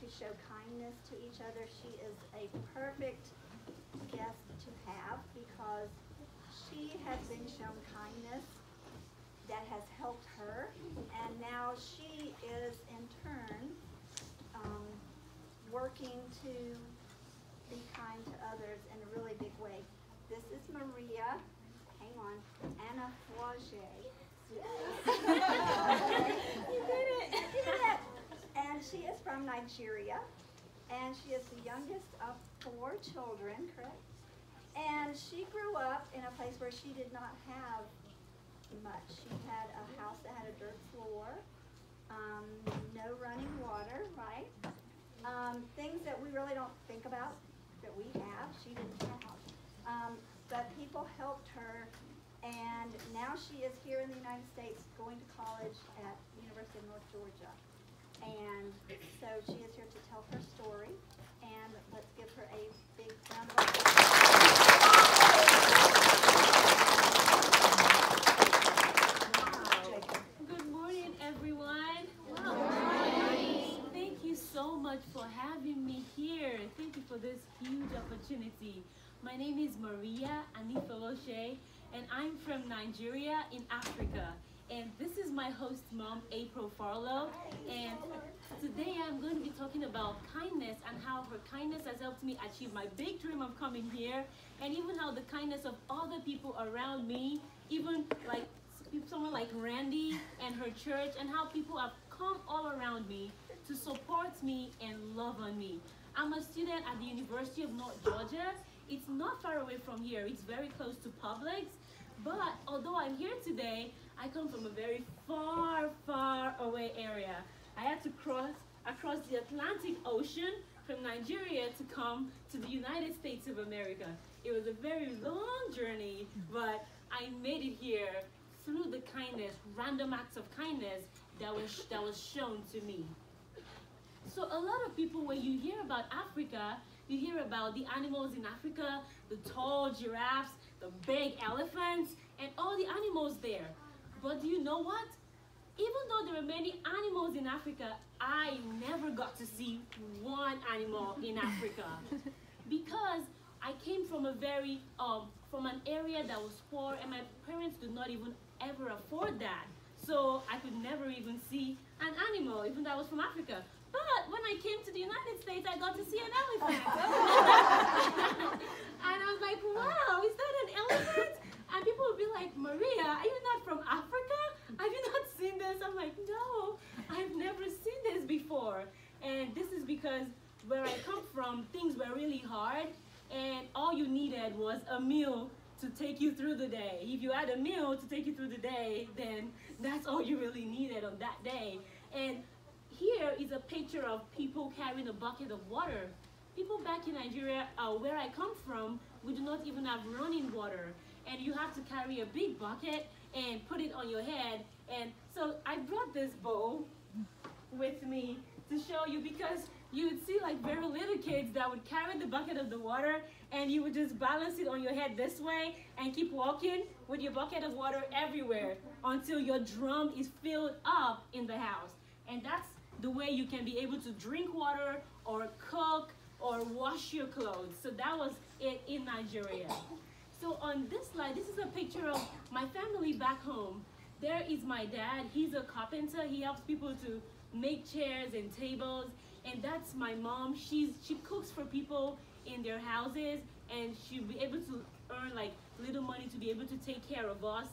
to show kindness to each other. She is a perfect guest to have because she has been shown kindness that has helped her, and now she is in turn working to be kind to others in a really big way. This is Maria, hang on, Anna Flage. You did it! You did it! And she is from Nigeria, and she is the youngest of 4 children, correct? And she grew up in a place where she did not have much. She had a house that had a dirt floor, no running water, right? Things that we really don't think about that we have, she didn't have. But people helped her, and now she is here in the United States going to college at the University of North Georgia. And so she is here to tell her story, and let's give her a big round of applause. Good morning, everyone. Wow. Thank you so much for having me here. Thank you for this huge opportunity. My name is Maria Anifeloshe, and I'm from Nigeria in Africa. And this is my host mom, April Farlow. And today I'm going to be talking about kindness and how her kindness has helped me achieve my big dream of coming here, and even how the kindness of other people around me, even like someone like Randy and her church, and how people have come all around me to support me and love on me. I'm a student at the University of North Georgia. It's not far away from here. It's very close to Publix. But although I'm here today, I come from a very far, far away area. I had to cross across the Atlantic Ocean from Nigeria to come to the United States of America. It was a very long journey, but I made it here through the kindness, random acts of kindness that was shown to me. So a lot of people, when you hear about Africa, you hear about the animals in Africa, the tall giraffes, the big elephants, and all the animals there. But do you know what? Even though there are many animals in Africa, I never got to see one animal in Africa. Because I came from from an area that was poor, and my parents could not even ever afford that. So I could never even see an animal, even though I was from Africa. But when I came to the United States, I got to see an elephant. And I was like, wow, is that an elephant? And people would be like, Maria, are you not from Africa? Have you not seen this? I'm like, no, I've never seen this before. And this is because where I come from, things were really hard, and all you needed was a meal to take you through the day. If you had a meal to take you through the day, then that's all you really needed on that day. And here is a picture of people carrying a bucket of water. People back in Nigeria, where I come from, we do not even have running water. And you have to carry a big bucket and put it on your head. And so I brought this bowl with me to show you, because you would see like very little kids that would carry the bucket of the water, and you would just balance it on your head this way and keep walking with your bucket of water everywhere until your drum is filled up in the house. And that's the way you can be able to drink water or cook or wash your clothes. So that was it in Nigeria. So on this slide, this is a picture of my family back home. There is my dad. He's a carpenter. He helps people to make chairs and tables. And that's my mom. She cooks for people in their houses, and she'll be able to earn like little money to be able to take care of us.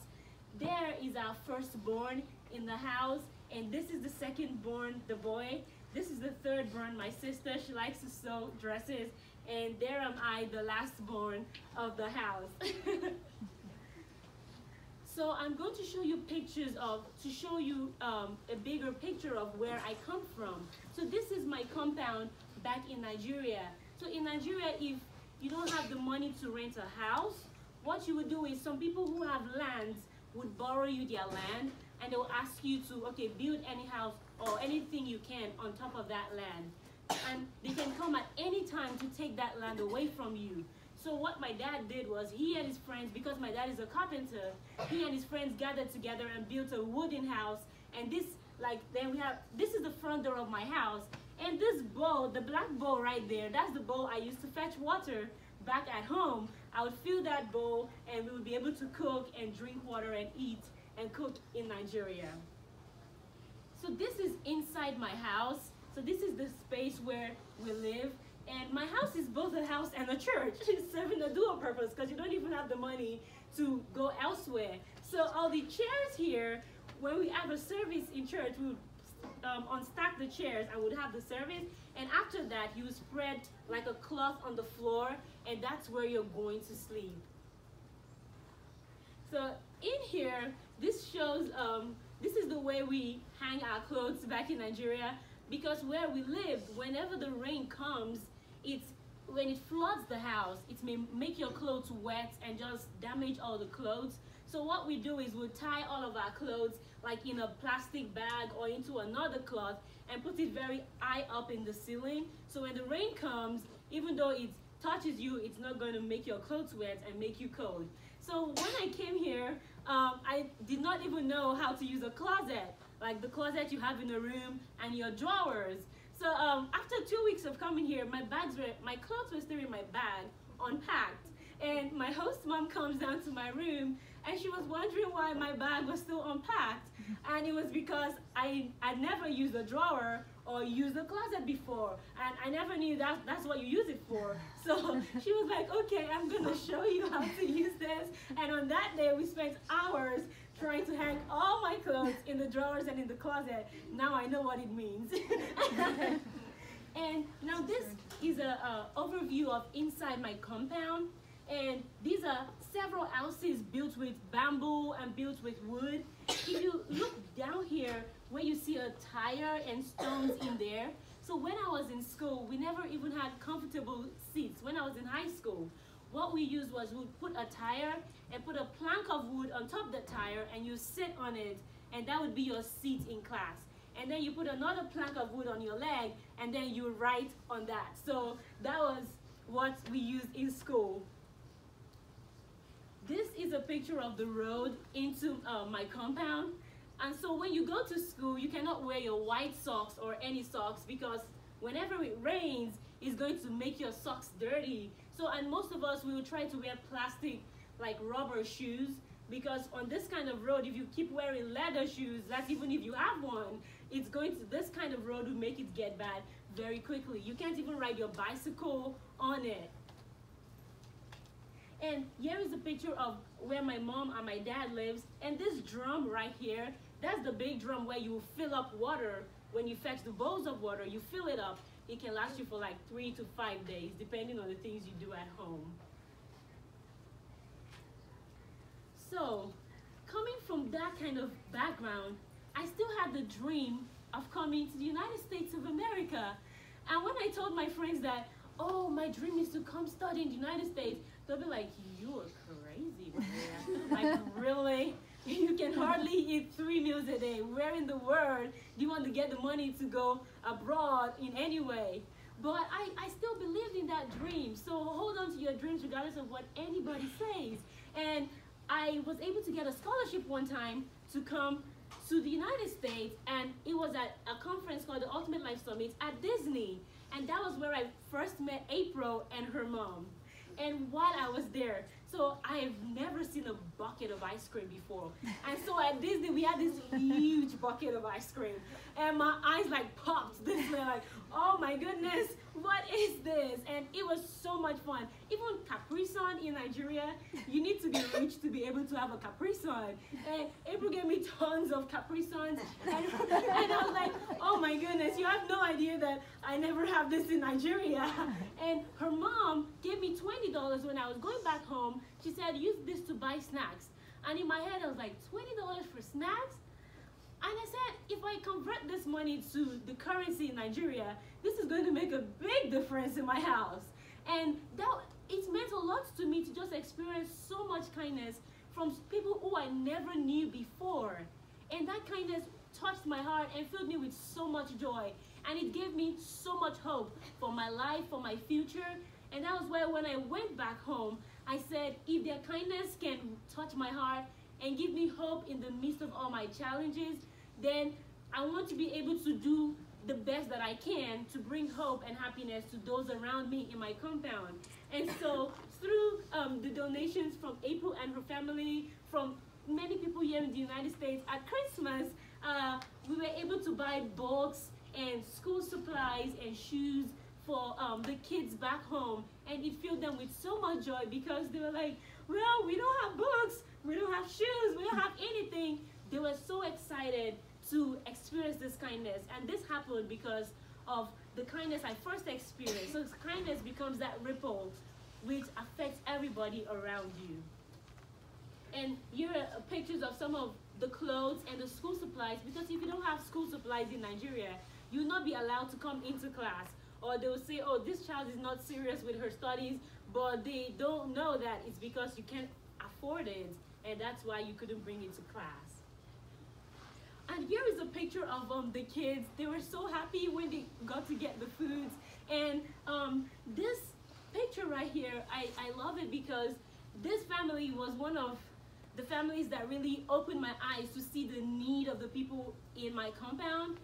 There is our firstborn in the house, and this is the secondborn, the boy. This is the thirdborn, my sister. She likes to sew dresses. And there am I, the lastborn of the house. So I'm going to show you pictures to show you a bigger picture of where I come from. So this is my compound back in Nigeria. So in Nigeria, if you don't have the money to rent a house, what you would do is some people who have lands would borrow you their land, and they will ask you to, okay, build any house or anything you can on top of that land. And they can come at any time to take that land away from you. So what my dad did was, he and his friends, because my dad is a carpenter, he and his friends gathered together and built a wooden house. And this is the front door of my house. And this bowl, the black bowl right there, that's the bowl I used to fetch water back at home. I would fill that bowl and we would be able to cook and drink water and eat and cook in Nigeria. So this is inside my house. So this is the space where we live. And my house is both a house and a church. It's serving a dual purpose because you don't even have the money to go elsewhere. So all the chairs here, when we have a service in church, we would unstack the chairs and would have the service. And after that, you would spread like a cloth on the floor, and that's where you're going to sleep. So in here, this shows, this is the way we hang our clothes back in Nigeria, because where we live, whenever the rain comes, when it floods the house, it may make your clothes wet and just damage all the clothes. So what we do is we tie all of our clothes like in a plastic bag or into another cloth and put it very high up in the ceiling. So when the rain comes, even though it touches you, it's not going to make your clothes wet and make you cold. So when I came here, I did not even know how to use a closet, like the closet you have in a room and your drawers. So after 2 weeks of coming here, my clothes were still in my bag, unpacked. And my host mom comes down to my room and she was wondering why my bag was still unpacked. And it was because I never used a drawer or used a closet before. And I never knew that's what you use it for. So she was like, okay, I'm gonna show you how to use this. And on that day, we spent hours trying to hang all my clothes in the drawers and in the closet. Now I know what it means. And now this is an overview of inside my compound. And these are several houses built with bamboo and built with wood. If you look down here where you see a tire and stones in there. So when I was in school, we never even had comfortable seats. When I was in high school, what we used was we'd put a tire and put a plank of wood on top of the tire and you sit on it, and that would be your seat in class. And then you put another plank of wood on your leg and then you write on that. So that was what we used in school. This is a picture of the road into my compound. And so when you go to school, you cannot wear your white socks or any socks because whenever it rains, it's going to make your socks dirty. So, and most of us, we will try to wear plastic, like rubber shoes, because on this kind of road, if you keep wearing leather shoes, that's even if you have one, this kind of road will make it get bad very quickly. You can't even ride your bicycle on it. And here is a picture of where my mom and my dad lives. And this drum right here, that's the big drum where you fill up water. When you fetch the bowls of water, you fill it up. It can last you for like 3 to 5 days, depending on the things you do at home. So, coming from that kind of background, I still had the dream of coming to the United States of America. And when I told my friends that, oh, my dream is to come study in the United States, they'll be like, you're crazy, Maria. Like, really? You can hardly eat 3 meals a day. Where in the world do you want to get the money to go abroad in any way? But I still believed in that dream. So hold on to your dreams regardless of what anybody says. And I was able to get a scholarship one time to come to the United States, and it was at a conference called the Ultimate Life Summit at Disney. And that was where I first met April and her mom. And while I was there, so I've never seen a bucket of ice cream before. And so at Disney, we had this huge bucket of ice cream. And my eyes like popped this way, like, oh my goodness, what is this? And it was so much fun. Even Capri Sun in Nigeria, you need to be rich to be able to have a Capri Sun. And April gave me tons of Capri Suns. And I was like, oh my goodness, you have no idea that I never have this in Nigeria. And her mom gave me $20 when I was going back home. She said, use this to buy snacks. And in my head, I was like, $20 for snacks? And I said, if I convert this money to the currency in Nigeria, this is going to make a big difference in my house. And it meant a lot to me to just experience so much kindness from people who I never knew before. And that kindness touched my heart and filled me with so much joy. And it gave me so much hope for my life, for my future. And that was why when I went back home, I said, if their kindness can touch my heart and give me hope in the midst of all my challenges, then I want to be able to do the best that I can to bring hope and happiness to those around me in my compound. And so through the donations from April and her family, from many people here in the United States, at Christmas, we were able to buy books and school supplies and shoes for the kids back home. And it filled them with so much joy because they were like, well, we don't have books, we don't have shoes, we don't have anything. They were so excited to experience this kindness. And this happened because of the kindness I first experienced. So kindness becomes that ripple which affects everybody around you. And here are pictures of some of the clothes and the school supplies, because if you don't have school supplies in Nigeria, you'll not be allowed to come into class. Or they will say, oh, this child is not serious with her studies, but they don't know that it's because you can't afford it, and that's why you couldn't bring it to class. And here is a picture of the kids. They were so happy when they got to get the foods. And this picture right here, I love it because this family was one of the families that really opened my eyes to see the need of the people in my compound.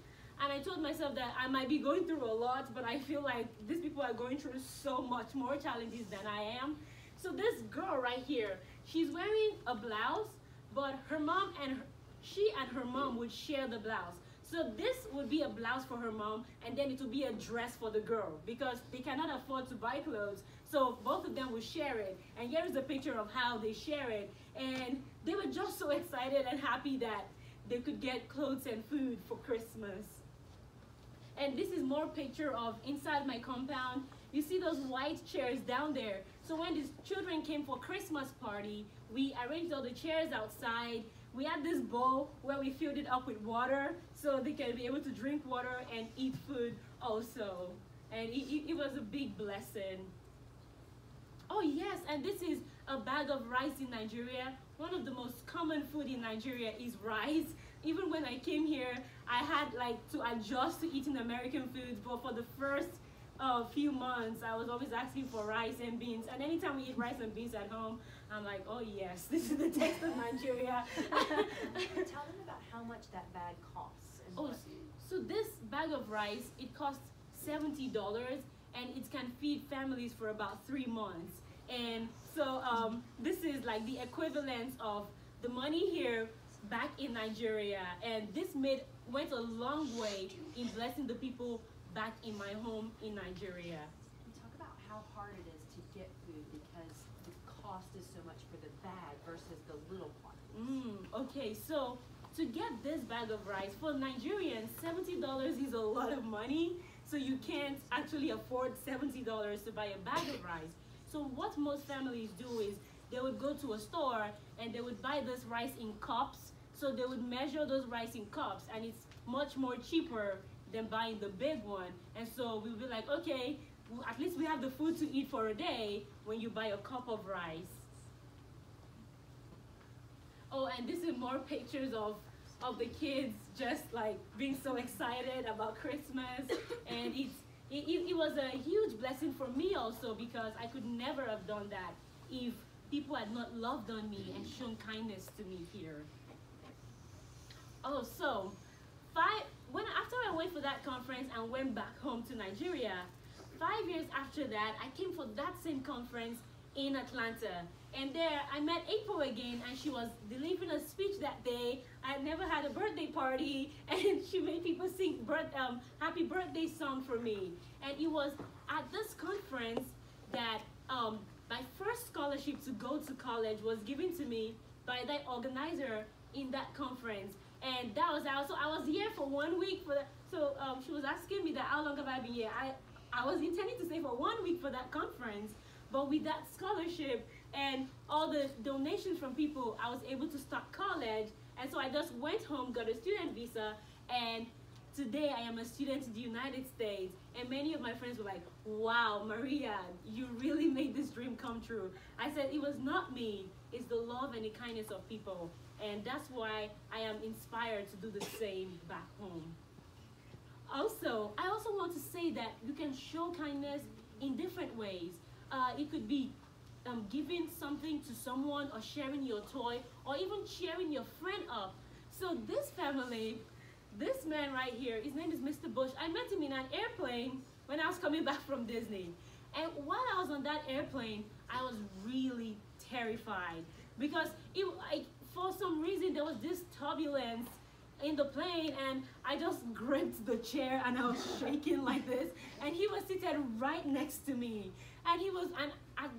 And I told myself that I might be going through a lot, but I feel like these people are going through so much more challenges than I am. So this girl right here, she's wearing a blouse, but her mom and she and her mom would share the blouse. So this would be a blouse for her mom, and then it would be a dress for the girl because they cannot afford to buy clothes. So both of them would share it. And here is a picture of how they share it. And they were just so excited and happy that they could get clothes and food for Christmas. And this is more picture of inside my compound. You see those white chairs down there. So when these children came for Christmas party, we arranged all the chairs outside. We had this bowl where we filled it up with water so they can be able to drink water and eat food also. And it was a big blessing. Oh yes, and this is a bag of rice in Nigeria. One of the most common food in Nigeria is rice. Even when I came here, I had to adjust to eating American foods, but for the first few months, I was always asking for rice and beans. And anytime we eat rice and beans at home, I'm like, oh yes, this is the taste of Nigeria. Tell them about how much that bag costs. Oh, so this bag of rice, it costs $70, and it can feed families for about 3 months. And so this is like the equivalent of the money here back in Nigeria. And this went a long way in blessing the people back in my home in Nigeria. And talk about how hard it is to get food because the cost is so much for the bag versus the little quantities. Okay, so to get this bag of rice, for Nigerians, $70 is a lot of money. So you can't actually afford $70 to buy a bag of rice. So what most families do is they would go to a store and they would buy this rice in cups. So they would measure those rice in cups, and it's much more cheaper than buying the big one. And so we'll be like, okay, well, at least we have the food to eat for a day when you buy a cup of rice. Oh, and this is more pictures of the kids just being so excited about Christmas. And it was a huge blessing for me also because I could never have done that if people had not loved on me and shown kindness to me here. Oh, so after I went for that conference and went back home to Nigeria, 5 years after that, I came for that same conference in Atlanta. And there I met April again, and she was delivering a speech that day. I had never had a birthday party, and she made people sing happy birthday song for me. And it was at this conference that my first scholarship to go to college was given to me by that organizer in that conference. And that was out. So I was here for 1 week for that. So she was asking me that how long have I been here? I was intending to stay for 1 week for that conference, but with that scholarship and all the donations from people, I was able to start college. And so I just went home, got a student visa, and today I am a student in the United States. And many of my friends were like, wow, Maria, you really made this dream come true. I said, it was not me, it's the love and the kindness of people. And that's why I am inspired to do the same back home. Also, I also want to say that you can show kindness in different ways. It could be giving something to someone, or sharing your toy, or even cheering your friend up. So this family, this man right here, his name is Mr. Bush. I met him in an airplane when I was coming back from Disney. And while I was on that airplane, I was really terrified because for some reason there was this turbulence in the plane, and I just gripped the chair and I was shaking like this, and he was seated right next to me, and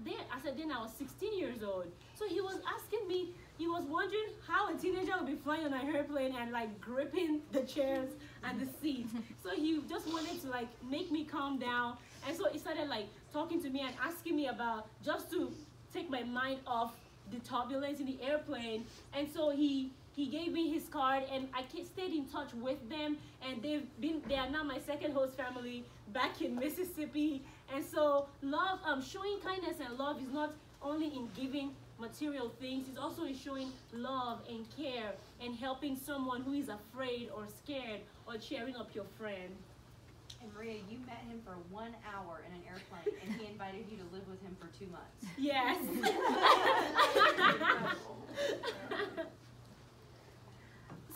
then I was 16 years old, so he was asking me, he was wondering how a teenager would be flying on an airplane and like gripping the chairs and the seats. So he just wanted to like make me calm down, and so he started like talking to me and asking me about, just to take my mind off the turbulence in the airplane. And so he gave me his card, and I stayed in touch with them, and they are now my second host family back in Mississippi. And so love, showing kindness and love is not only in giving material things, it's also in showing love and care and helping someone who is afraid or scared, or cheering up your friend. And Maria, you met him for 1 hour in an airplane, and he invited you to live with him for 2 months. Yes.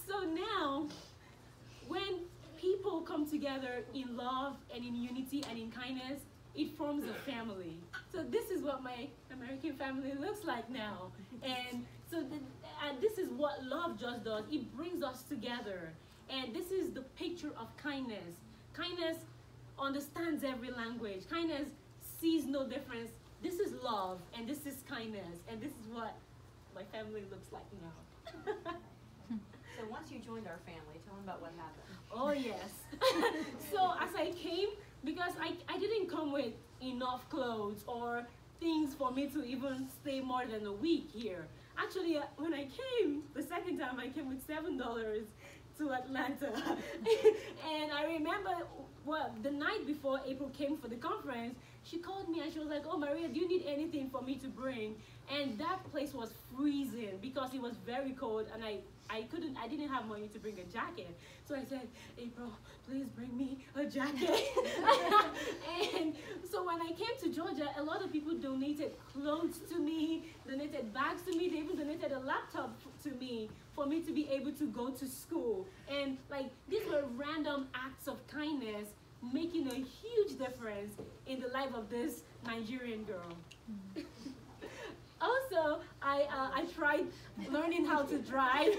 So now, when people come together in love and in unity and in kindness, it forms a family. So this is what my American family looks like now. And so and this is what love just does. It brings us together. And this is the picture of kindness. Kindness understands every language. Kindness sees no difference. This is love, and this is kindness. And this is what my family looks like now. So once you joined our family, tell them about what happened. Oh, yes. So as I came, because I didn't come with enough clothes or things for me to even stay more than a week here. Actually, when I came, the second time I came with $7 to Atlanta. And I remember, well, the night before April came for the conference, she called me and she was like, "Oh, Maria, do you need anything for me to bring?" And that place was freezing because it was very cold, and I didn't have money to bring a jacket. So I said, "April, please bring me a jacket." And so when I came to Georgia, a lot of people donated clothes to me, donated bags to me, they even donated a laptop to me for me to be able to go to school. And like, these were random acts of kindness making a huge difference in the life of this Nigerian girl. Also, I tried learning how to drive.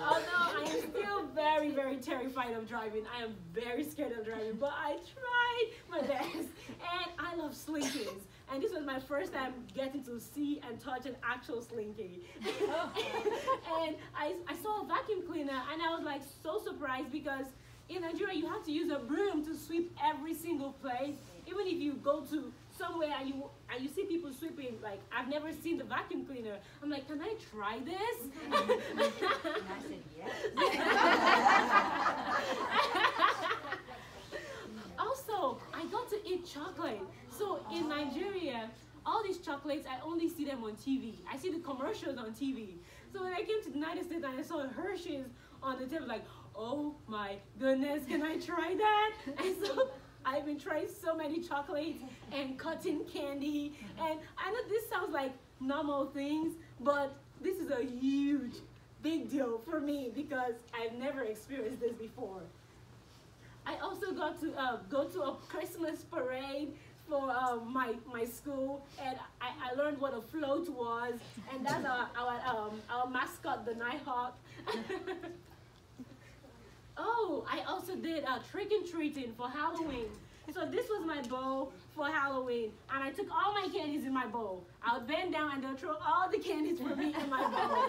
Although I am still very, very terrified of driving. I am very scared of driving, but I tried my best. And I love slinkies. And this was my first time getting to see and touch an actual slinky. And I saw a vacuum cleaner, and I was like so surprised, because in Nigeria you have to use a broom to sweep every single place. Even if you go to somewhere and you see people sweeping, like, I've never seen the vacuum cleaner. I'm like, can I try this? And I said yes. Also, I got to eat chocolate. So in Nigeria, all these chocolates, I only see them on TV. I see the commercials on TV. So when I came to the United States and I saw Hershey's on the table, like, oh my goodness, can I try that? And so I've been trying so many chocolates and cotton candy. And I know this sounds like normal things, but this is a huge, big deal for me because I've never experienced this before. I also got to go to a Christmas parade for my school, and I learned what a float was, and that's our mascot, the Nighthawk. Oh, I also did trick-and-treating for Halloween. So this was my bowl for Halloween, and I took all my candies in my bowl. I would bend down and they'll throw all the candies for me in my bowl.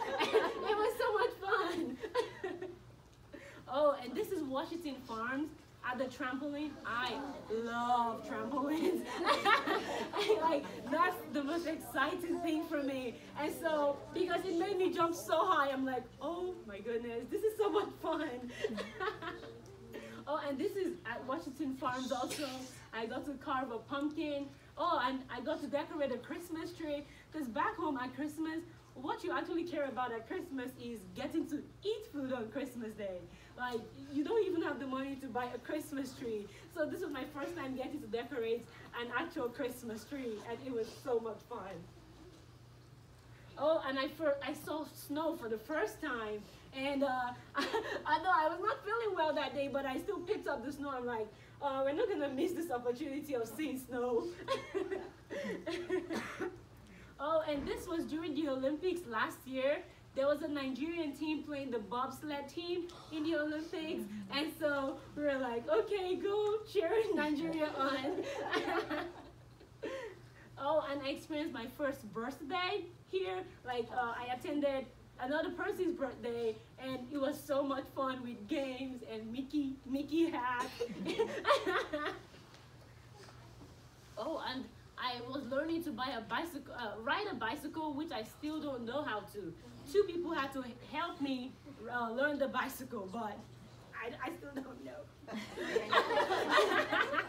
It was so much fun. Oh, and this is Washington Farms at the trampoline. I love trampolines. Like, that's the most exciting thing for me. And so, because it made me jump so high, I'm like, oh my goodness, this is so much fun. Oh, and this is at Washington Farms also. I got to carve a pumpkin. Oh, and I got to decorate a Christmas tree. Because back home at Christmas, what you actually care about at Christmas is getting to eat food on Christmas Day. Like, you don't even have the money to buy a Christmas tree. So this was my first time getting to decorate an actual Christmas tree, and it was so much fun. Oh, and I saw snow for the first time, And I know I was not feeling well that day, but I still picked up the snow. I'm like, we're not gonna miss this opportunity of seeing snow. Oh, and this was during the Olympics last year. There was a Nigerian team playing the bobsled team in the Olympics. And so we were like, okay, go cheer Nigeria on. Oh, and I experienced my first birthday here. Like, I attended another person's birthday, and it was so much fun with games and Mickey hats. Oh, and I was learning to buy a bicycle, ride a bicycle, which I still don't know how to. 2 people had to help me learn the bicycle, but I still don't know.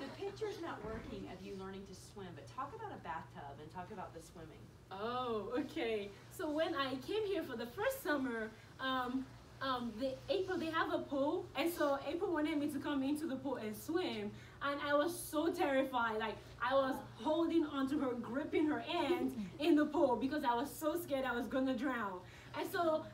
The picture's not working of you learning to swim, but talk about a bathtub and talk about the swimming. Oh, okay. So when I came here for the first summer, April, they have a pool, and so April wanted me to come into the pool and swim, and I was so terrified. Like, I was holding onto her, gripping her hands in the pool because I was so scared I was gonna drown. And so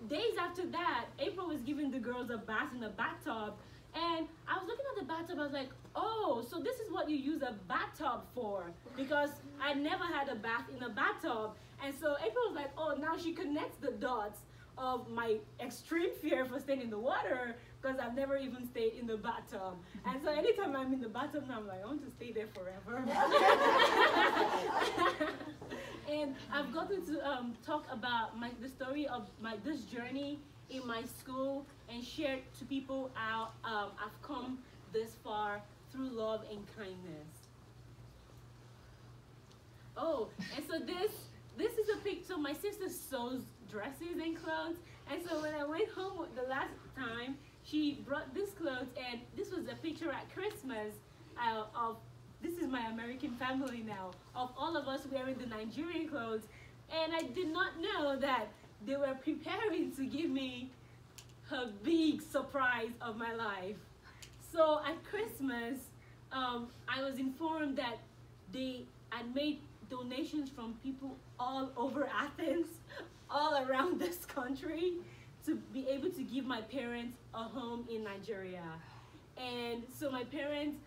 days after that, April was giving the girls a bath in the bathtub, and I was looking at the bathtub. I was like, oh, so this is what you use a bathtub for, because I never had a bath in a bathtub. And so April was like, oh, now she connects the dots of my extreme fear for staying in the water, because I've never even stayed in the bathtub. And so anytime I'm in the bathtub now, I'm like, I want to stay there forever. And I've gotten to talk about the story of this journey in my school and share to people how I've come this far through love and kindness. Oh, and so this is a picture. So my sister sews dresses and clothes, and so when I went home the last time, she brought this clothes, and this was a picture at Christmas of, this is my American family now, of all of us wearing the Nigerian clothes, and I did not know that they were preparing to give me a big surprise of my life. So at Christmas, I was informed that they had made donations from people all over Athens, all around this country, to be able to give my parents a home in Nigeria. And so my parents,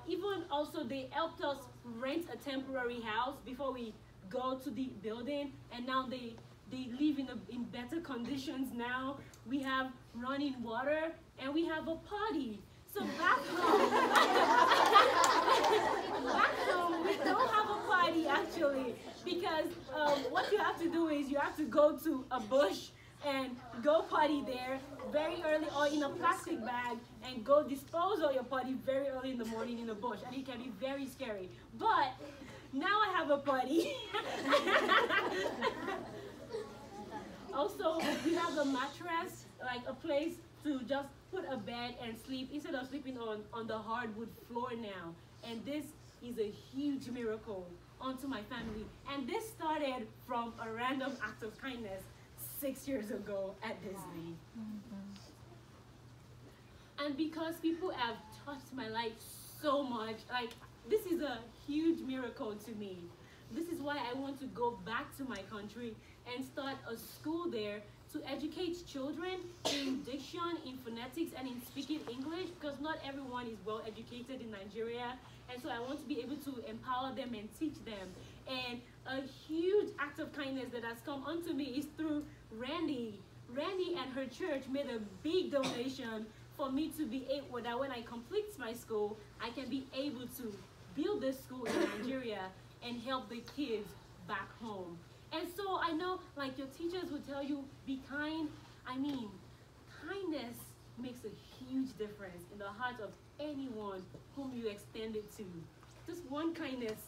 even also they helped us rent a temporary house before we go to the building, and now they live in better conditions now. We have running water, and we have a potty. So back home, we don't have a potty actually, because what you have to do is you have to go to a bush and go potty there very early, or in a plastic bag, and go dispose of your potty very early in the morning in the bush, and it can be very scary. But now I have a potty. Also, we have a mattress, like a place to just put a bed and sleep instead of sleeping on the hardwood floor now. And this is a huge miracle onto my family. And this started from a random act of kindness 6 years ago at Disney. And because people have touched my life so much, like, this is a huge miracle to me. This is why I want to go back to my country and start a school there to educate children in diction, in phonetics, and in speaking English, because not everyone is well educated in Nigeria. And so I want to be able to empower them and teach them. And a huge act of kindness that has come onto me is through Randy. Randy and her church made a big donation for me to be able, that when I complete my school, I can be able to build this school in Nigeria and help the kids back home. And so I know, like, your teachers would tell you, be kind. I mean, kindness makes a huge difference in the heart of anyone whom you extend it to. Just one kindness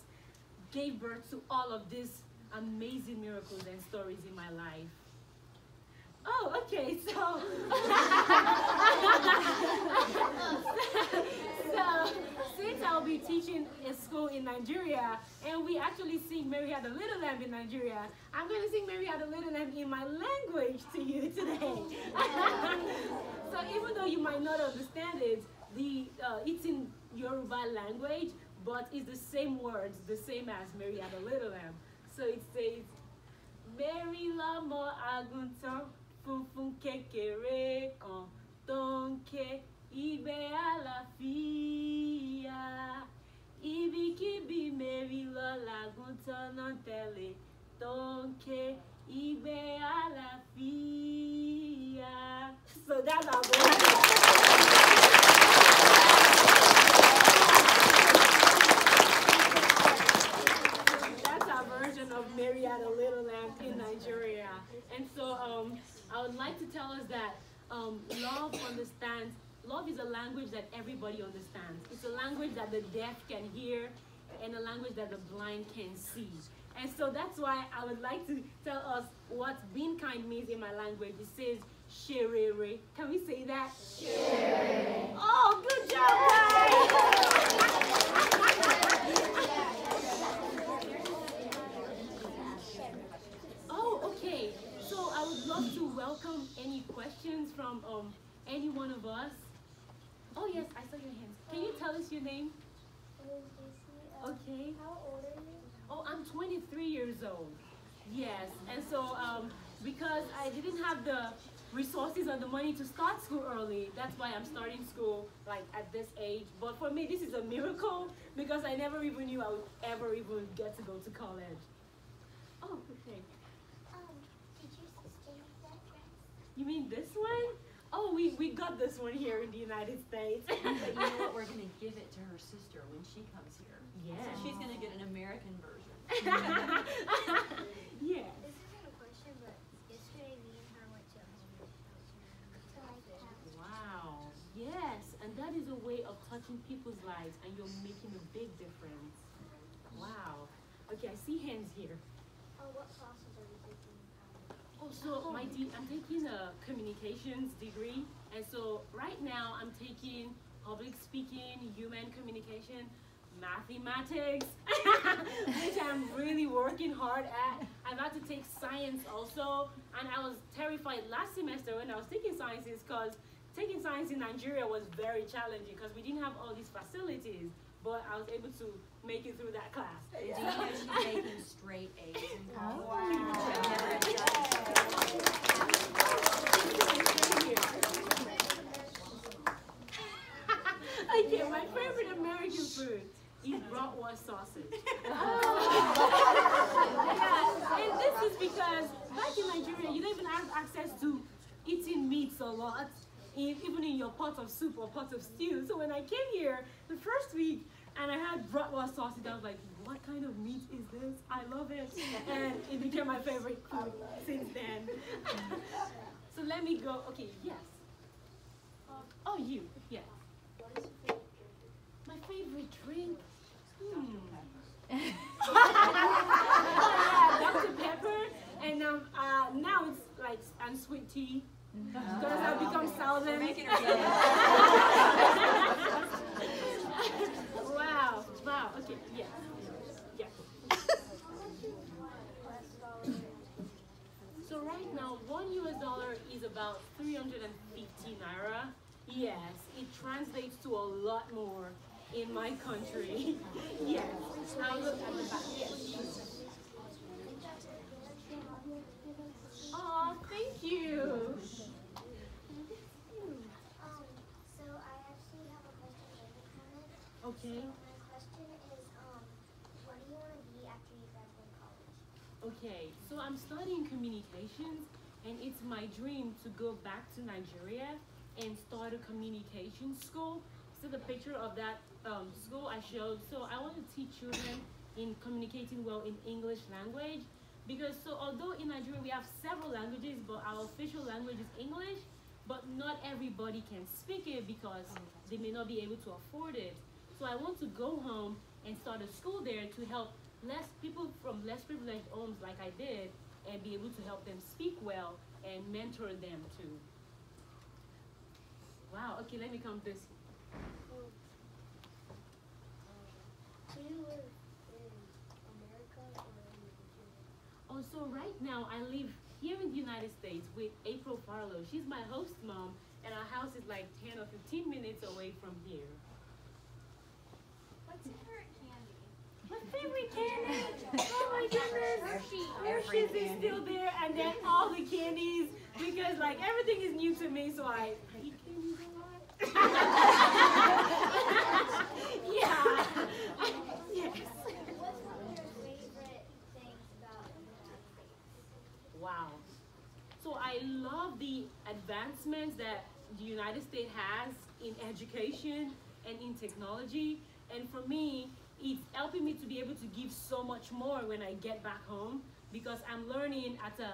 gave birth to all of these amazing miracles and stories in my life. Oh, okay, so, since I'll be teaching a school in Nigeria, and we actually sing Mary Had a Little Lamb in Nigeria, I'm going to sing Mary Had a Little Lamb in my language to you today. So even though you might not understand it, it's in Yoruba language, but it's the same words, the same as Mary Had a Little Lamb. So it says, Mary Lamo Aguntan funfun kékeré kan tó ń ké ibẹ̀ àlàáfíà. Ibikíbi mèrí lọ làgùntàn náà tẹ̀lé tó ń ké ibẹ̀ àlàáfíà. So that's our version. That's our version of Mary Had a Little Lamb in Nigeria. And so I would like to tell us that love understands. Love is a language that everybody understands. It's a language that the deaf can hear and a language that the blind can see. And so that's why I would like to tell us what being kind means in my language. It says, sherere. Can we say that? Sherere. Oh, good job, guys! Oh, okay. So I would love to welcome any questions from any one of us. Oh yes, I saw your hands. Can you tell us your name? Okay. How old are you? Oh, I'm 23 years old. Yes, and so because I didn't have the resources or the money to start school early, that's why I'm starting school like at this age. But for me, this is a miracle because I never even knew I would ever even get to go to college. Oh, okay. Did your sister make that dress? You mean this one? Oh, we got this one here in the United States. But you know what? We're going to give it to her sister when she comes here. Yeah. So she's going to get an American version. Yeah. This isn't a question, but yesterday me and her went to a homeless shelter. Wow. Yes, and that is a way of touching people's lives, and you're making a big difference. Wow. Okay, I see hands here. What classes are you taking? Oh, so I'm taking a communications degree, and so right now I'm taking public speaking, human communication, mathematics, which I'm really working hard at. I've had to take science also, and I was terrified last semester when I was taking sciences because taking science in Nigeria was very challenging because we didn't have all these facilities, but I was able to make it through that class. Do you know she's making straight A's in college? Wow. Okay, my favorite American food is bratwurst sausage. Yeah, and this is because back in Nigeria, you don't even have access to eating meats a lot, even in your pot of soup or pot of stew. So when I came here the first week and I had bratwurst sausage, I was like, what kind of meat is this? I love it. And it became my favorite food since then. So let me go. Okay, yes. Oh, you. Yes. What is your favorite drink? My favorite drink? Dr. Pepper. And now it's like unsweet tea. Because I've become southern. Making her say Wow. Wow. Okay. Yeah. Yeah. So right now, $1 is about 350 naira. Yes, it translates to a lot more in my country. Yes. I'll look at the back. Yes. Oh, thank you. So I actually have a question for you, comment. Okay. So my question is, what do you want to be after you graduate college? Okay, so I'm studying communications, and it's my dream to go back to Nigeria and start a communication school. See the picture of that school I showed. So I want to teach children in communicating well in English language, because so although in Nigeria we have several languages, but our official language is English, but not everybody can speak it because they may not be able to afford it. So I want to go home and start a school there to help less people from less privileged homes like I did, and be able to help them speak well and mentor them too. Wow, okay, let me come this. Do you live in America or in Nigeria? Oh, so right now I live here in the United States with April Farlow. She's my host mom, and our house is like 10 or 15 minutes away from here. What's your favorite candy? My favorite candy. Oh my goodness. Hershey's is still there, and then all the candies, because like everything is new to me, so I eat candies a lot. Yeah. Yes. What's one of your favorite things about the United States? Wow. So I love the advancements that the United States has in education and in technology. And for me, it's helping me to be able to give so much more when I get back home, because I'm learning at a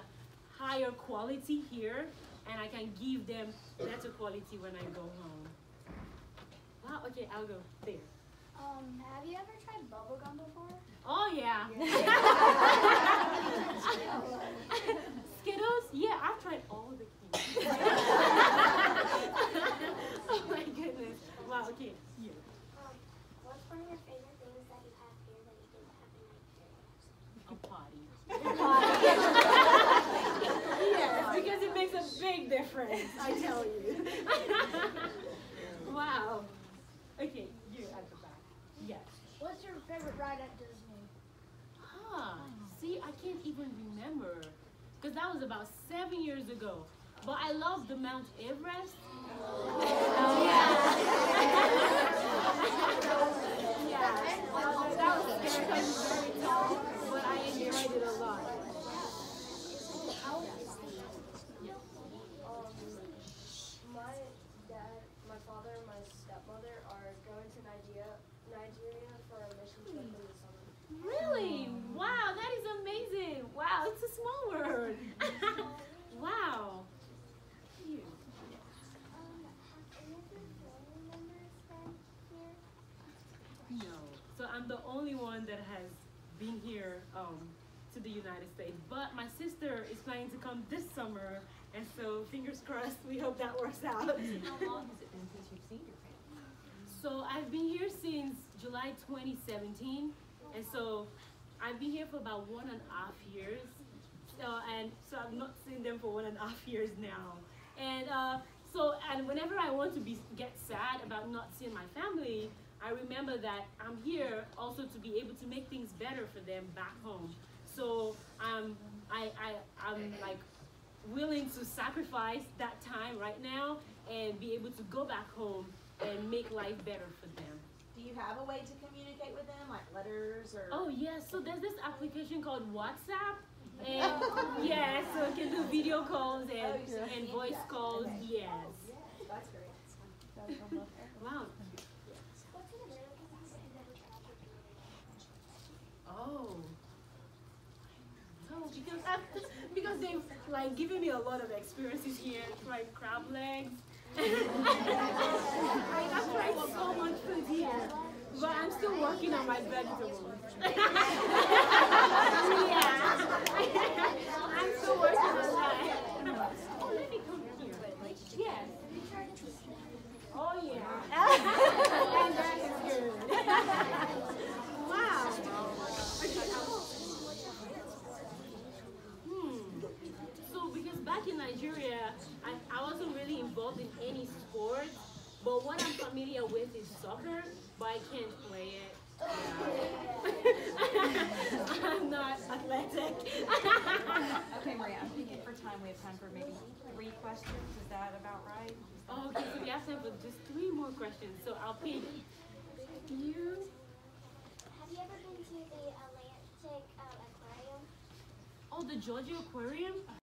higher quality here, and I can give them better quality when I go home. Wow, okay, I'll go there. Have you ever tried bubblegum before? Oh yeah. Skittles? Yeah, I've tried all the candy. Oh my goodness. Wow, okay. Yeah. What's one of your favorite things that you have here that you didn't have in Nigeria? A potty. Yes, because it makes a big difference, I tell you. Wow. Okay, you at the back. Yes. What's your favorite ride at Disney? Ah, see, I can't even remember, because that was about 7 years ago. But I love the Mount Everest. Yeah. Yeah. That was scary because it's very tall, but I enjoyed it a lot. My dad, my father, and my stepmother are going to Nigeria for a mission trip in the summer. Really? Wow, that is amazing. Wow, it's a small world. Wow. Cute. Have any of your family members been here? No. So I'm the only one that has been here to the United States. But my sister is planning to come this summer, and so fingers crossed, we hope that works out. How long has it been since you've seen your family? So I've been here since July 2017, and so I've been here for about 1.5 years. And so I've not seen them for 1.5 years now. And and whenever I want to get sad about not seeing my family, I remember that I'm here also to be able to make things better for them back home. So I'm like willing to sacrifice that time right now and be able to go back home and make life better for them. Do you have a way to communicate with them, like letters or? Oh yes, so there's this application called WhatsApp. And yeah, so you can do video calls and voice calls. Yes. That's great. Wow. What's an American place that you've never traveled to? Oh. Oh, because they've like given me a lot of experiences here. Tried crab legs. I've tried so much food here, but I'm still working on my vegetables. Yeah, I'm still working on that. Oh, let me come here. Yes. Oh yeah. And that is good. Wow. Okay. So because back in Nigeria, I wasn't really involved in any sports, but what I'm familiar with is soccer, but I can't play it. I'm not athletic. Okay, Maria, I'm thinking for time, we have time for maybe 3 questions. Is that about right? Oh, okay, so we have time for just 3 more questions. So I'll pick you. Have you ever been to the Atlantic Aquarium? Oh, the Georgia Aquarium?